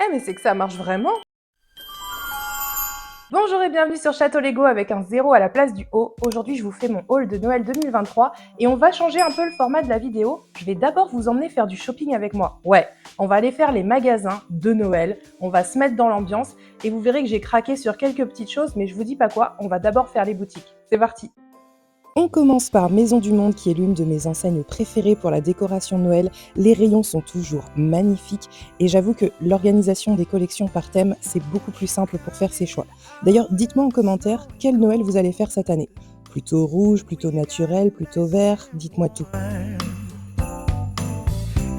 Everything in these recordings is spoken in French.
Eh mais c'est que ça marche vraiment! Bonjour et bienvenue sur Château Lego avec un 0 à la place du O. Aujourd'hui, je vous fais mon haul de Noël 2023 et on va changer un peu le format de la vidéo. Je vais d'abord vous emmener faire du shopping avec moi. Ouais, on va aller faire les magasins de Noël, on va se mettre dans l'ambiance et vous verrez que j'ai craqué sur quelques petites choses, mais je vous dis pas quoi, on va d'abord faire les boutiques. C'est parti! On commence par Maison du Monde qui est l'une de mes enseignes préférées pour la décoration de Noël. Les rayons sont toujours magnifiques et j'avoue que l'organisation des collections par thème, c'est beaucoup plus simple pour faire ses choix. D'ailleurs, dites-moi en commentaire quel Noël vous allez faire cette année. Plutôt rouge, plutôt naturel, plutôt vert, dites-moi tout.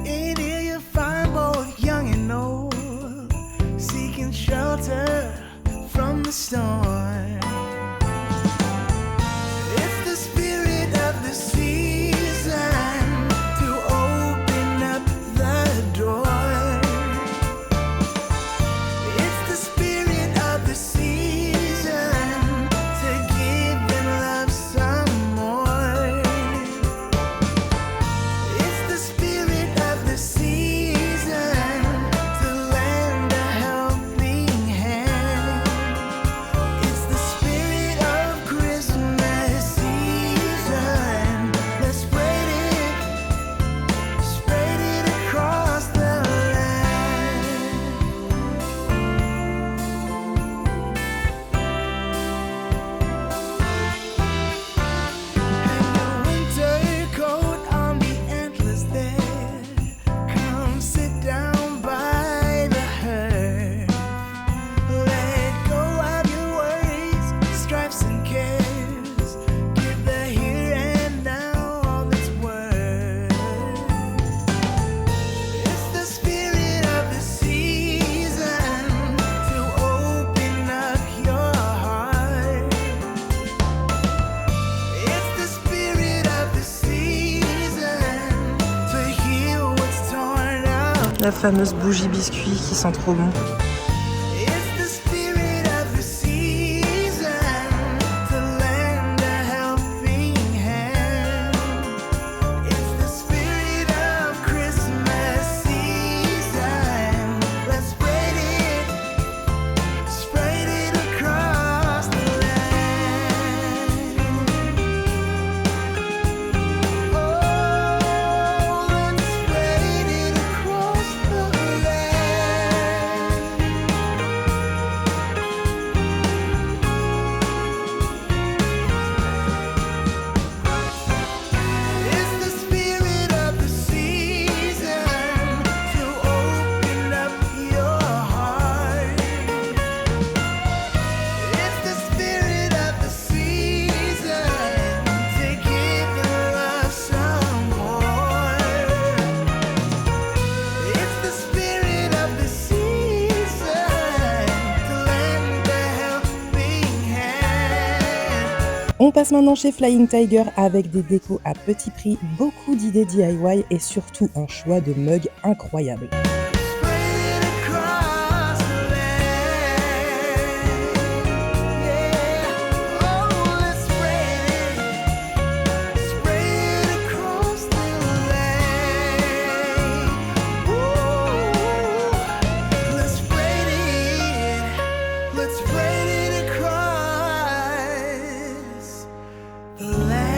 In here you find both young and old, seeking shelter from the storm. It's the spirit of the season to open up the door. It's the spirit of the season to give and love some more. It's the spirit of the season to lend a helping hand. It's the spirit of Christmas season. Let's spread it across the land. Hang a winter coat on the antlers there. Come sit down by the hearth. Let go of your worries, strifes and cares. Give the here and now all that's worth. It's the spirit of the season to open up your heart. It's the spirit of the season to heal what's torn out. La fameuse bougie biscuit qui sent trop bon. It's the spirit of the season to lend a helping hand. It's the spirit of Christmas season. Let's spread it across the land. Oh, let's spread it across the land. It's the spirit of the season to open up your heart. It's the spirit of the season to give and love some more. It's the spirit of the season to lend a helping hand. On passe maintenant chez Flying Tiger avec des décos à petit prix, beaucoup d'idées DIY et surtout un choix de mugs incroyable. Spread it across the land. Yeah. Oh, let's spread it across the land. Ooh, let's spread it across the land.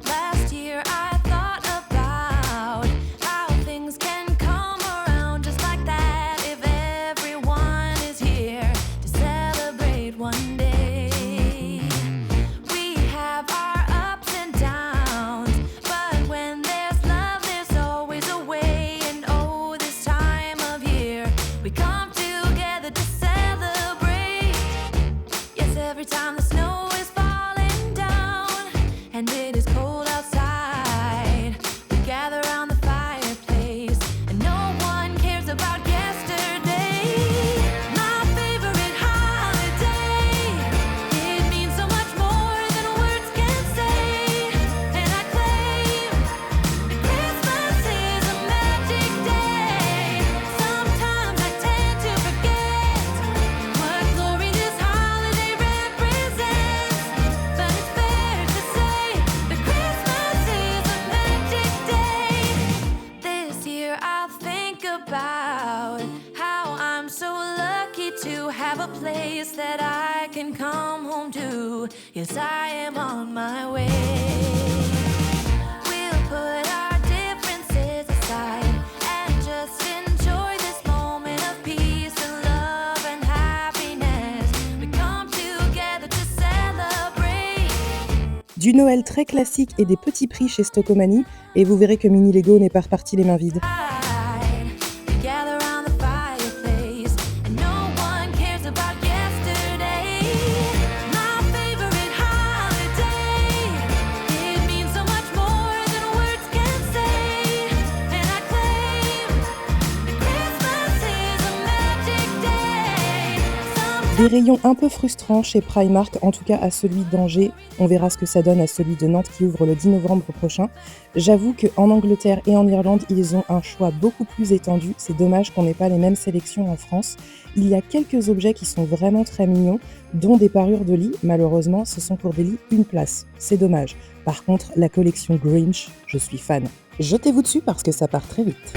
Last year I thought about how things can come around just like that if everyone is here to celebrate one day. We have our ups and downs, but when there's love there's always a way. And oh, this time of year we come together to celebrate. Yes, every time the snow is falling down and it is cold outside, we gather around the fireplace and no one cares about yesterday. My favorite holiday, it means so much more than words can say. And I claim Christmas is a magic day. Sometimes I tend to forget what glory this holiday represents. have a place that I can come home to. Yes, I am on my way. We'll put our differences aside and just enjoy this moment of peace and love and happiness. We come together to celebrate. Du Noël très classique et des petits prix chez Stockomanie, et vous verrez que Mini Lego n'est pas reparti les mains vides. We gather around the fireplace, and no one cares about yesterday. My favorite holiday, it means so much more than words can say. And I claim that Christmas is a magic day. Des rayons un peu frustrants chez Primark, en tout cas à celui d'Angers. On verra ce que ça donne à celui de Nantes qui ouvre le 10 novembre prochain. J'avoue qu'en Angleterre et en Irlande, ils ont un choix beaucoup plus étendu. C'est dommage qu'on n'ait pas les mêmes sélections en France. Il y a quelques objets qui sont vraiment très mignons, dont des parures de lit. Malheureusement, ce sont pour des lits une place. C'est dommage. Par contre, la collection Grinch, je suis fan. Jetez-vous dessus parce que ça part très vite.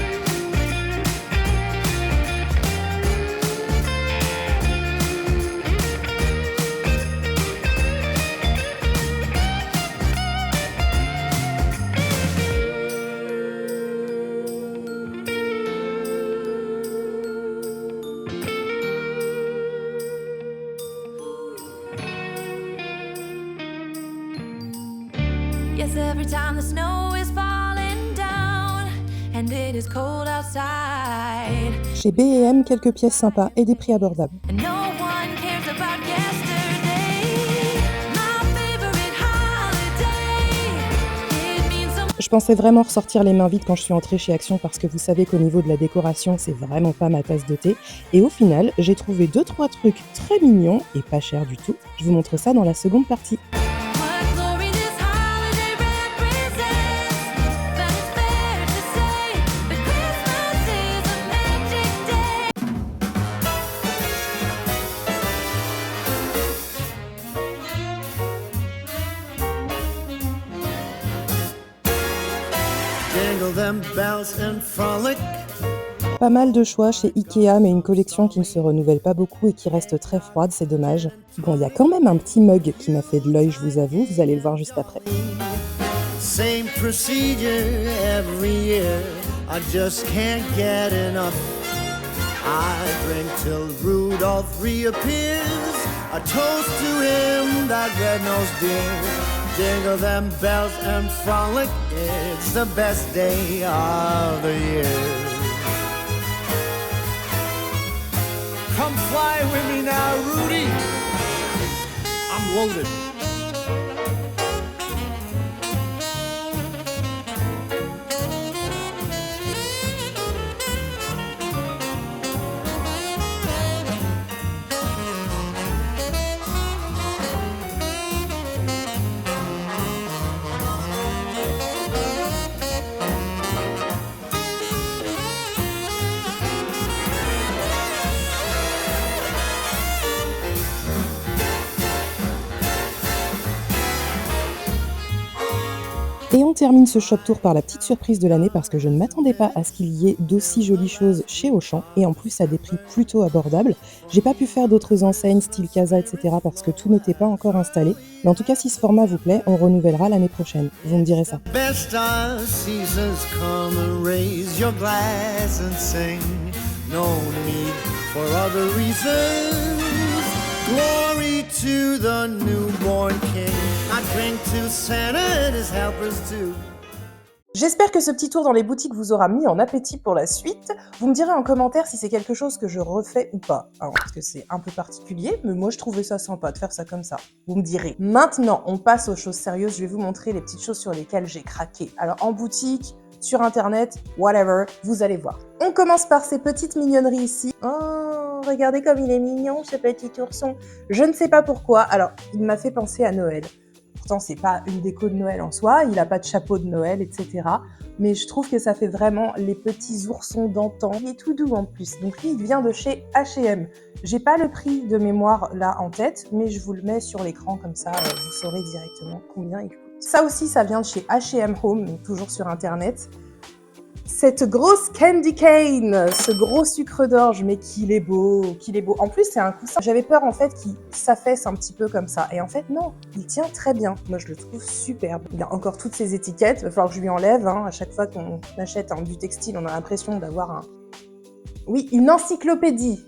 Yes, every time the snow is falling down and it is cold outside, Chez B&M, quelques pièces sympas et des prix abordables. and no one cares about yesterday. My favorite holiday, it means so much. Je pensais vraiment ressortir les mains vides quand je suis entrée chez Action parce que vous savez qu'au niveau de la décoration, c'est vraiment pas ma tasse de thé. Et au final, j'ai trouvé 2-3 trucs très mignons et pas chers du tout. Je vous montre ça dans la seconde partie. What glory this holiday represents, but it's fair to say that Christmas is a magic day. Jingle them bells and frolic. Pas mal de choix chez Ikea, mais une collection qui ne se renouvelle pas beaucoup et qui reste très froide, c'est dommage. Bon, il y a quand même un petit mug qui m'a fait de l'œil, je vous avoue, vous allez le voir juste après. Same procedure every year. I just can't get enough. I drink till Rudolph reappears. A toast to him, that red-nosed dear. Jingle them bells and frolic. It's the best day of the year. Come fly with me now, Rudy. I'm loaded. Et on termine ce shop tour par la petite surprise de l'année parce que je ne m'attendais pas à ce qu'il y ait d'aussi jolies choses chez Auchan et en plus à des prix plutôt abordables. J'ai pas pu faire d'autres enseignes style Casa, etc. parce que tout n'était pas encore installé. Mais en tout cas, si ce format vous plaît, on renouvellera l'année prochaine. Vous me direz ça. Best of seasons come and raise your glass and sing. No need for other reasons. Glory to the newborn king. I drink to Santa and his helpers too. J'espère que ce petit tour dans les boutiques vous aura mis en appétit pour la suite. Vous me direz en commentaire si c'est quelque chose que je refais ou pas. Alors, parce que c'est un peu particulier, mais moi je trouvais ça sympa de faire ça comme ça. Vous me direz. Maintenant, on passe aux choses sérieuses. Je vais vous montrer les petites choses sur lesquelles j'ai craqué. Alors en boutique, sur internet, whatever, vous allez voir. On commence par ces petites mignonneries ici. Oh, regardez comme il est mignon ce petit ourson. Je ne sais pas pourquoi. Alors, il m'a fait penser à Noël. Pourtant, c'est pas une déco de Noël en soi, il a pas de chapeau de Noël, etc. Mais je trouve que ça fait vraiment les petits oursons d'antan. Il est tout doux en plus. Donc lui, il vient de chez H&M. J'ai pas le prix de mémoire là en tête, mais je vous le mets sur l'écran comme ça, vous saurez directement combien il coûte. Ça aussi, ça vient de chez H&M Home, donc toujours sur internet. cette grosse candy cane, ce gros sucre d'orge, mais qu'il est beau, qu'il est beau. En plus, c'est un coussin. J'avais peur en fait qu'il s'affaisse un petit peu comme ça. Et en fait, non, il tient très bien. Moi, je le trouve superbe. Il a encore toutes ses étiquettes. Il va falloir que je lui enlève. Hein. À chaque fois qu'on achète du textile, on a l'impression d'avoir un... Oui, une encyclopédie.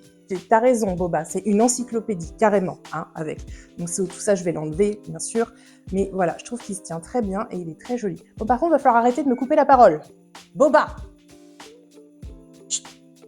T'as raison, Boba, c'est une encyclopédie, carrément, hein, avec. Donc tout ça, je vais l'enlever, bien sûr. Mais voilà, je trouve qu'il se tient très bien et il est très joli. Bon, par contre, il va falloir arrêter de me couper la parole. Boba! Chut,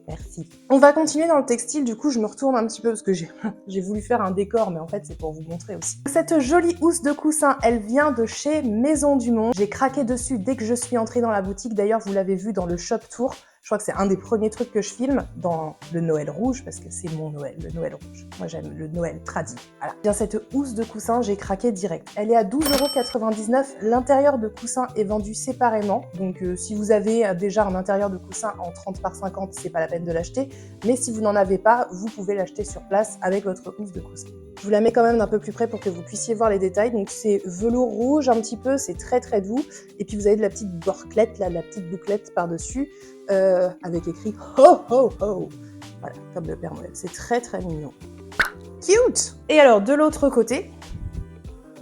merci. On va continuer dans le textile, du coup, je me retourne un petit peu parce que j'ai voulu faire un décor, mais en fait, c'est pour vous montrer aussi. Cette jolie housse de coussin, elle vient de chez Maison du Monde. J'ai craqué dessus dès que je suis entrée dans la boutique. D'ailleurs, vous l'avez vu dans le shop tour. Je crois que c'est un des premiers trucs que je filme dans le Noël rouge, parce que c'est mon Noël, le Noël rouge. Moi, j'aime le Noël tradit. Voilà. Bien, cette housse de coussin, j'ai craqué direct. Elle est à 12,99 €. L'intérieur de coussin est vendu séparément. Donc, si vous avez déjà un intérieur de coussin en 30 par 50, c'est pas la peine de l'acheter. Mais si vous n'en avez pas, vous pouvez l'acheter sur place avec votre housse de coussin. Je vous la mets quand même d'un peu plus près pour que vous puissiez voir les détails. Donc, c'est velours rouge un petit peu, c'est très très doux. Et puis, vous avez de la petite borclette, là, de la petite bouclette par-dessus. Avec écrit Ho Ho Ho. Voilà, comme le Père Noël. C'est très très mignon. Cute! Et alors, de l'autre côté,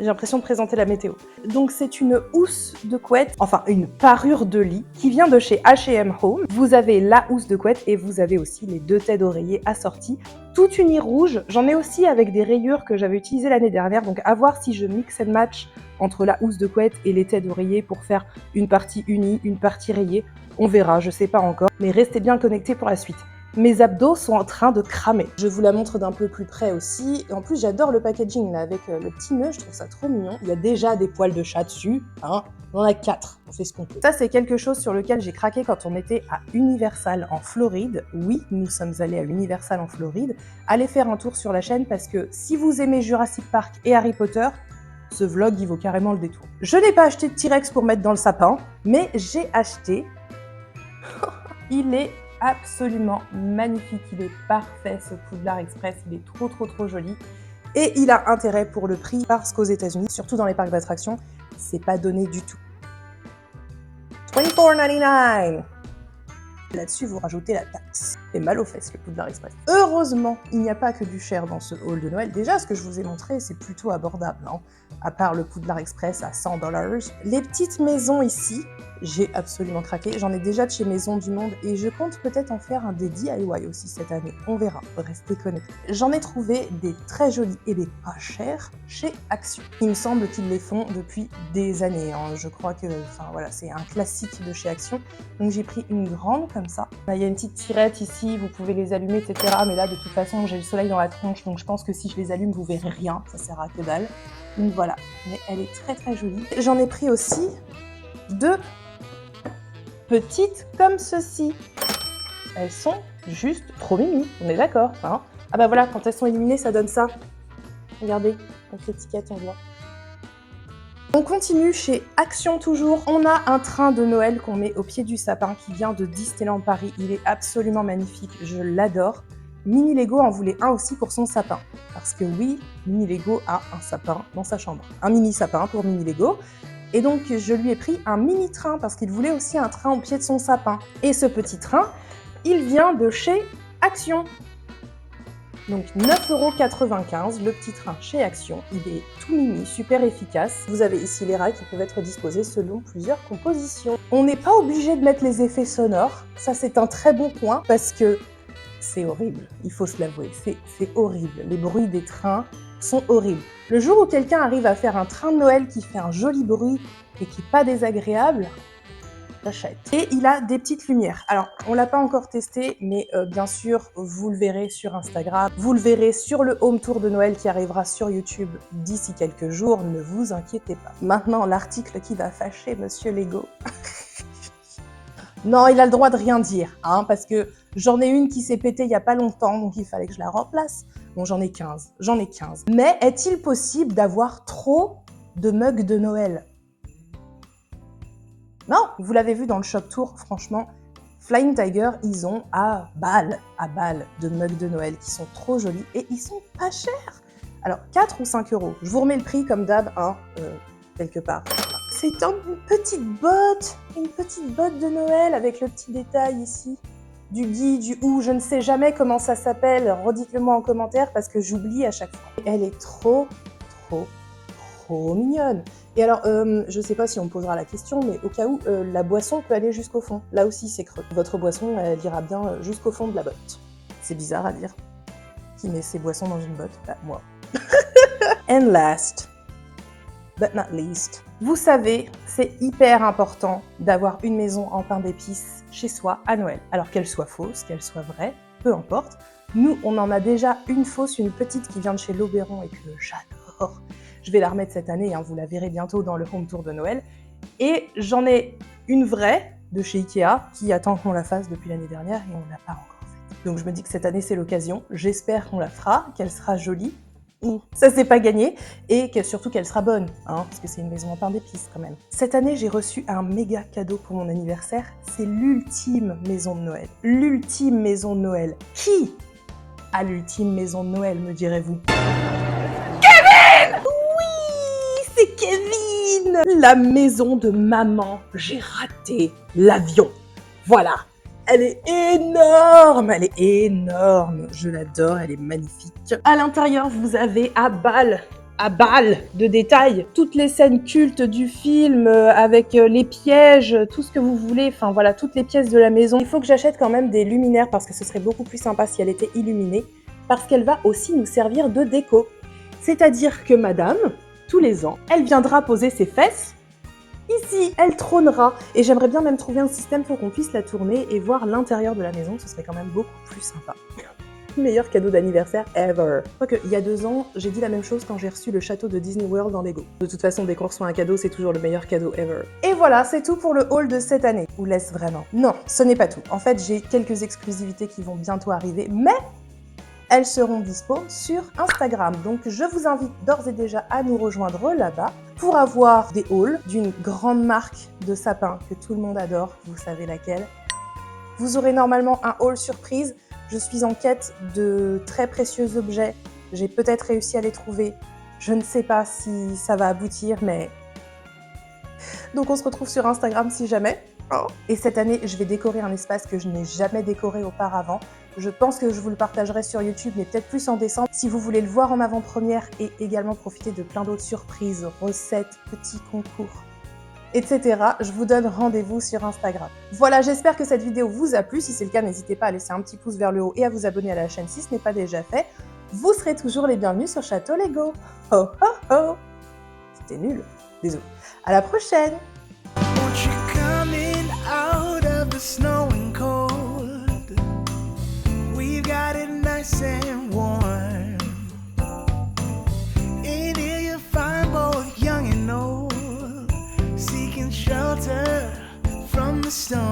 j'ai l'impression de présenter la météo. Donc, c'est une housse de couette, enfin une parure de lit, qui vient de chez H&M Home. Vous avez la housse de couette et vous avez aussi les 2 têtes d'oreiller assorties. Toute unie rouge. J'en ai aussi avec des rayures que j'avais utilisées l'année dernière. Donc, à voir si je mix and match entre la housse de couette et les têtes d'oreiller pour faire une partie unie, une partie rayée. On verra, je sais pas encore, mais restez bien connectés pour la suite. Mes abdos sont en train de cramer. Je vous la montre d'un peu plus près aussi. Et en plus, j'adore le packaging là, avec le petit nœud, je trouve ça trop mignon. Il y a déjà des poils de chat dessus, hein. On en a 4, on fait ce qu'on peut. Ça, c'est quelque chose sur lequel j'ai craqué quand on était à Universal en Floride. Oui, nous sommes allés à Universal en Floride. Allez faire un tour sur la chaîne parce que si vous aimez Jurassic Park et Harry Potter, ce vlog, il vaut carrément le détour. Je n'ai pas acheté de T-Rex pour mettre dans le sapin, mais j'ai acheté... Il est absolument magnifique, il est parfait ce Poudlard Express, il est trop trop trop joli. Et il a intérêt pour le prix parce qu'aux États-Unis, surtout dans les parcs d'attractions, c'est pas donné du tout. $24,99 $. Là-dessus, vous rajoutez la taxe. C'est mal aux fesses, le Poudlard Express. Heureusement, il n'y a pas que du cher dans ce haul de Noël. Déjà, ce que je vous ai montré, c'est plutôt abordable, hein, à part le Poudlard Express à $100. Les petites maisons ici, j'ai absolument craqué. J'en ai déjà de chez Maison du Monde et je compte peut-être en faire un des DIY aussi cette année. On verra, restez connectés. J'en ai trouvé des très jolis et des pas chers chez Action. Il me semble qu'ils les font depuis des années, hein. Je crois que, enfin voilà, c'est un classique de chez Action. Donc j'ai pris une grande comme ça. Là, il y a une petite tirette ici, vous pouvez les allumer, etc. Mais là, de toute façon, j'ai le soleil dans la tronche, donc je pense que si je les allume, vous verrez rien. Ça sert à que dalle. Donc voilà, mais elle est très très jolie. J'en ai pris aussi 2 petites comme ceci. Elles sont juste trop mimi, on est d'accord, hein? Ah bah voilà, quand elles sont illuminées, ça donne ça. Regardez, avec l'étiquette, on voit. On continue chez Action toujours. On a un train de Noël qu'on met au pied du sapin qui vient de Disneyland Paris. Il est absolument magnifique, je l'adore. Mini Lego en voulait un aussi pour son sapin. Parce que oui, Mini Lego a un sapin dans sa chambre. Un mini sapin pour Mini Lego. Et donc, je lui ai pris un mini train parce qu'il voulait aussi un train au pied de son sapin. Et ce petit train, il vient de chez Action. Donc 9,95 €, le petit train chez Action. Il est tout mini, super efficace. Vous avez ici les rails qui peuvent être disposés selon plusieurs compositions. On n'est pas obligé de mettre les effets sonores. Ça, c'est un très bon point parce que c'est horrible. Il faut se l'avouer, c'est horrible. Les bruits des trains sont horribles. Le jour où quelqu'un arrive à faire un train de Noël qui fait un joli bruit et qui n'est pas désagréable, j'achète. Et il a des petites lumières. Alors, on l'a pas encore testé, mais bien sûr, vous le verrez sur Instagram. Vous le verrez sur le home tour de Noël qui arrivera sur YouTube d'ici quelques jours. Ne vous inquiétez pas. Maintenant, l'article qui va fâcher Monsieur Lego. Non, il a le droit de rien dire, hein, parce que j'en ai une qui s'est pétée il y a pas longtemps, donc il fallait que je la remplace. Bon, j'en ai 15. Mais est-il possible d'avoir trop de mugs de Noël? Non, vous l'avez vu dans le shop tour, franchement, Flying Tiger, ils ont à balle de mugs de Noël qui sont trop jolis et ils sont pas chers. Alors, 4 ou 5 €. Je vous remets le prix comme d'hab, hein, quelque part. c'est une petite botte de Noël avec le petit détail ici. Du gui, du ou, je ne sais jamais comment ça s'appelle. Redites-le moi en commentaire parce que j'oublie à chaque fois. Elle est trop mignonne. Et alors, je sais pas si on me posera la question, mais au cas où, la boisson peut aller jusqu'au fond. Là aussi, c'est creux. Votre boisson, elle ira bien jusqu'au fond de la botte. C'est bizarre à dire. Qui met ses boissons dans une botte? Bah, moi. And last, but not least. Vous savez, c'est hyper important d'avoir une maison en pain d'épices chez soi à Noël. Alors qu'elle soit fausse, qu'elle soit vraie, peu importe. Nous, on en a déjà une fausse, une petite qui vient de chez L'Oberon et que j'adore. Je vais la remettre cette année, hein, vous la verrez bientôt dans le home tour de Noël. Et j'en ai une vraie de chez Ikea qui attend qu'on la fasse depuis l'année dernière et on l'a pas encore faite. Donc je me dis que cette année c'est l'occasion. J'espère qu'on la fera, qu'elle sera jolie. Ça c'est pas gagné, et surtout qu'elle sera bonne, hein, parce que c'est une maison en pain d'épices quand même. Cette année, j'ai reçu un méga cadeau pour mon anniversaire. C'est l'ultime maison de Noël. L'ultime maison de Noël. Qui a l'ultime maison de Noël, me direz-vous? Kevin! Oui, c'est Kevin! La maison de maman. J'ai raté l'avion. Voilà. Elle est énorme, je l'adore, elle est magnifique. À l'intérieur, vous avez à balle de détails, toutes les scènes cultes du film, avec les pièges, tout ce que vous voulez, enfin voilà, toutes les pièces de la maison. Il faut que j'achète quand même des luminaires parce que ce serait beaucoup plus sympa si elle était illuminée, parce qu'elle va aussi nous servir de déco. C'est-à-dire que madame, tous les ans, elle viendra poser ses fesses. Ici, elle trônera. Et j'aimerais bien même trouver un système pour qu'on puisse la tourner et voir l'intérieur de la maison. Ce serait quand même beaucoup plus sympa. Meilleur cadeau d'anniversaire ever. Je crois qu'il y a 2 ans, j'ai dit la même chose quand j'ai reçu le château de Disney World dans Lego. De toute façon, dès qu'on reçoit un cadeau, c'est toujours le meilleur cadeau ever. Et voilà, c'est tout pour le haul de cette année. Ou laisse vraiment. Non, ce n'est pas tout. En fait, j'ai quelques exclusivités qui vont bientôt arriver, mais elles seront dispo sur Instagram. Donc je vous invite d'ores et déjà à nous rejoindre là-bas pour avoir des hauls d'une grande marque de sapins que tout le monde adore, vous savez laquelle. Vous aurez normalement un haul surprise. Je suis en quête de très précieux objets. J'ai peut-être réussi à les trouver. Je ne sais pas si ça va aboutir, mais... Donc on se retrouve sur Instagram si jamais. Et cette année, je vais décorer un espace que je n'ai jamais décoré auparavant. Je pense que je vous le partagerai sur YouTube, mais peut-être plus en décembre. Si vous voulez le voir en avant-première et également profiter de plein d'autres surprises, recettes, petits concours, etc., je vous donne rendez-vous sur Instagram. Voilà, j'espère que cette vidéo vous a plu. Si c'est le cas, n'hésitez pas à laisser un petit pouce vers le haut et à vous abonner à la chaîne si ce n'est pas déjà fait. Vous serez toujours les bienvenus sur Château Lego. Ho ho ho! C'était nul. Désolé. À la prochaine! Won't you come in out of the snow and cold? We've got it nice and warm. In here you find both young and old, seeking shelter from the storm.